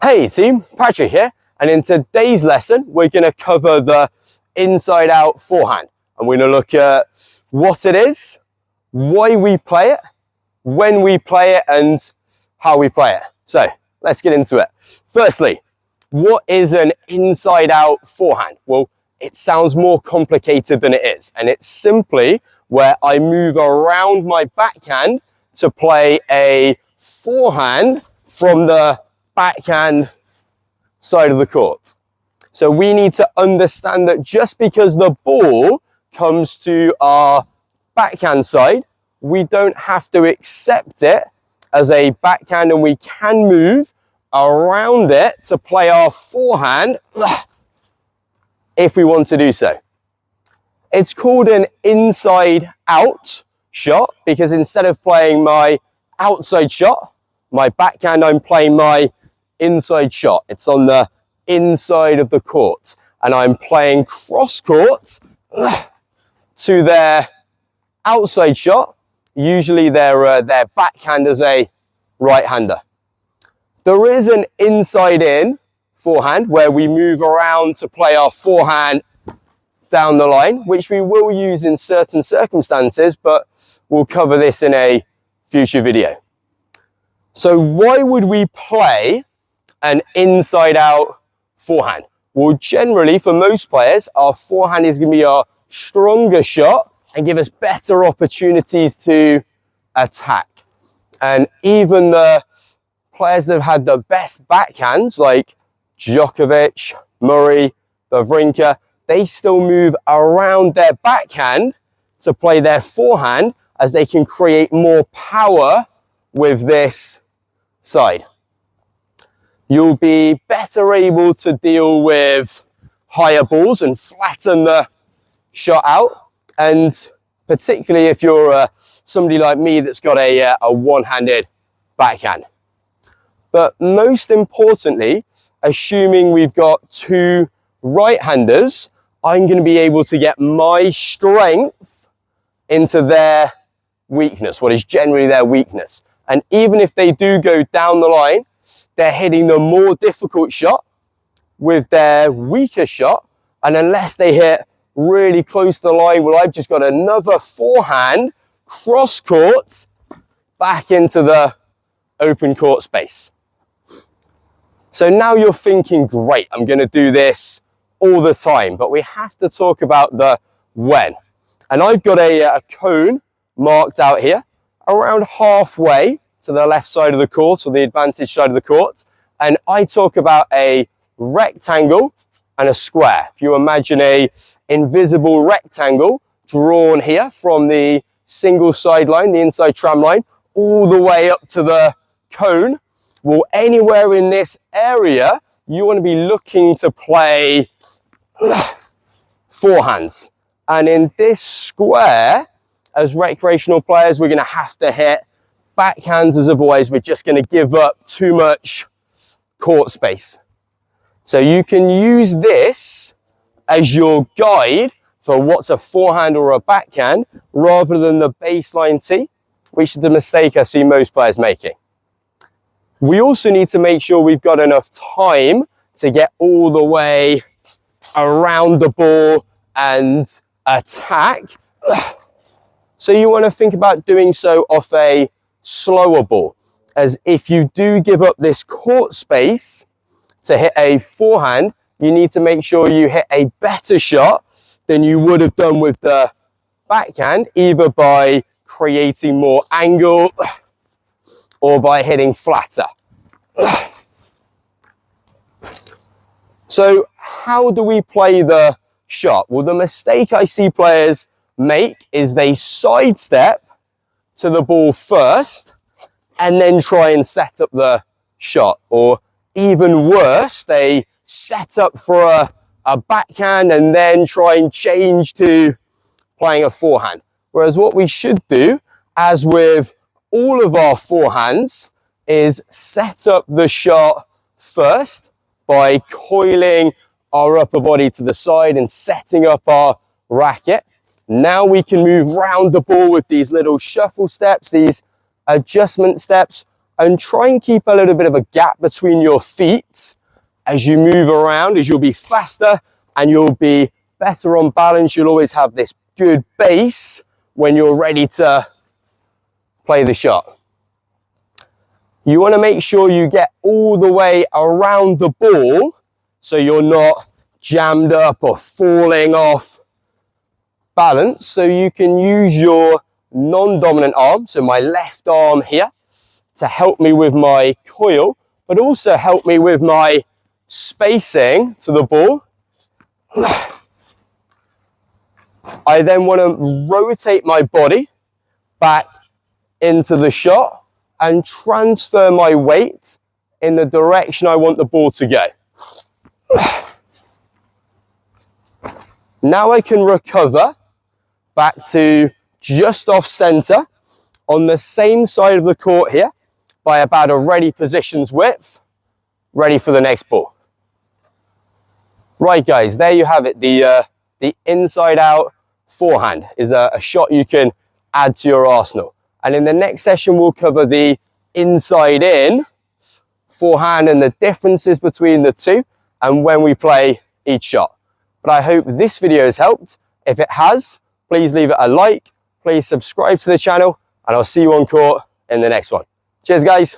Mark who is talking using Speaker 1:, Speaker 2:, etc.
Speaker 1: Hey team, Patrick here, and in today's lesson we're going to cover the inside out forehand, and we're going to look at what it is, why we play it, when we play it, and how we play it. So let's get into it. Firstly, what is an inside out forehand? Well, it sounds more complicated than it is, and it's simply where I move around my backhand to play a forehand from the backhand side of the court. So we need to understand that just because the ball comes to our backhand side, we don't have to accept it as a backhand, and we can move around it to play our forehand if we want to do so. It's called an inside out shot because instead of playing my outside shot, my backhand, I'm playing my inside shot. It's on the inside of the court, and I'm playing cross court to their outside shot. Usually their backhand is a right-hander. There is an inside in forehand where we move around to play our forehand down the line, which we will use in certain circumstances, but we'll cover this in a future video. So why would we play an inside out forehand? Well, generally for most players, our forehand is going to be our stronger shot and give us better opportunities to attack. And even the players that have had the best backhands, like Djokovic, Murray, Wawrinka, they still move around their backhand to play their forehand as they can create more power with this side. You'll be better able to deal with higher balls and flatten the shot out, and particularly if you're somebody like me that's got a one-handed backhand. But most importantly, assuming we've got two right-handers, I'm going to be able to get my strength into their weakness, what is generally their weakness. And even if they do go down the line, they're hitting the more difficult shot with their weaker shot. And unless they hit really close to the line, well, I've just got another forehand cross court back into the open court space. So now you're thinking, great, I'm going to do this all the time, but we have to talk about the when. And I've got a cone marked out here around halfway to the left side of the court, or the advantage side of the court. And I talk about a rectangle and a square. If you imagine a invisible rectangle drawn here from the single sideline, the inside tram line, all the way up to the cone, well, anywhere in this area, you want to be looking to play forehands. And in this square, as recreational players, we're going to have to hit backhands, as otherwise we're just going to give up too much court space. So you can use this as your guide for what's a forehand or a backhand rather than the baseline tee, which is the mistake I see most players making. We also need to make sure we've got enough time to get all the way around the ball and attack. So you want to think about doing so off a slower ball, as if you do give up this court space to hit a forehand, you need to make sure you hit a better shot than you would have done with the backhand, either by creating more angle or by hitting flatter. So how do we play the shot? Well, the mistake I see players make is they sidestep to the ball first and then try and set up the shot. Or even worse, they set up for a backhand and then try and change to playing a forehand. Whereas what we should do, as with all of our forehands, is set up the shot first by coiling our upper body to the side and setting up our racket. Now we can move round the ball with these little shuffle steps, these adjustment steps, and try and keep a little bit of a gap between your feet as you move around, as you'll be faster and you'll be better on balance. You'll always have this good base when you're ready to play the shot. You want to make sure you get all the way around the ball so you're not jammed up or falling off balance. So you can use your non-dominant arm, so my left arm here, to help me with my coil, but also help me with my spacing to the ball. I then want to rotate my body back into the shot and transfer my weight in the direction I want the ball to go. Now I can recover back to just off center on the same side of the court here by about a ready positions width, ready for the next ball. Right guys, there you have it. The inside out forehand is a shot you can add to your arsenal. And in the next session, we'll cover the inside in forehand and the differences between the two and when we play each shot. But I hope this video has helped. If it has, please leave it a like, please subscribe to the channel, and I'll see you on court in the next one. Cheers guys.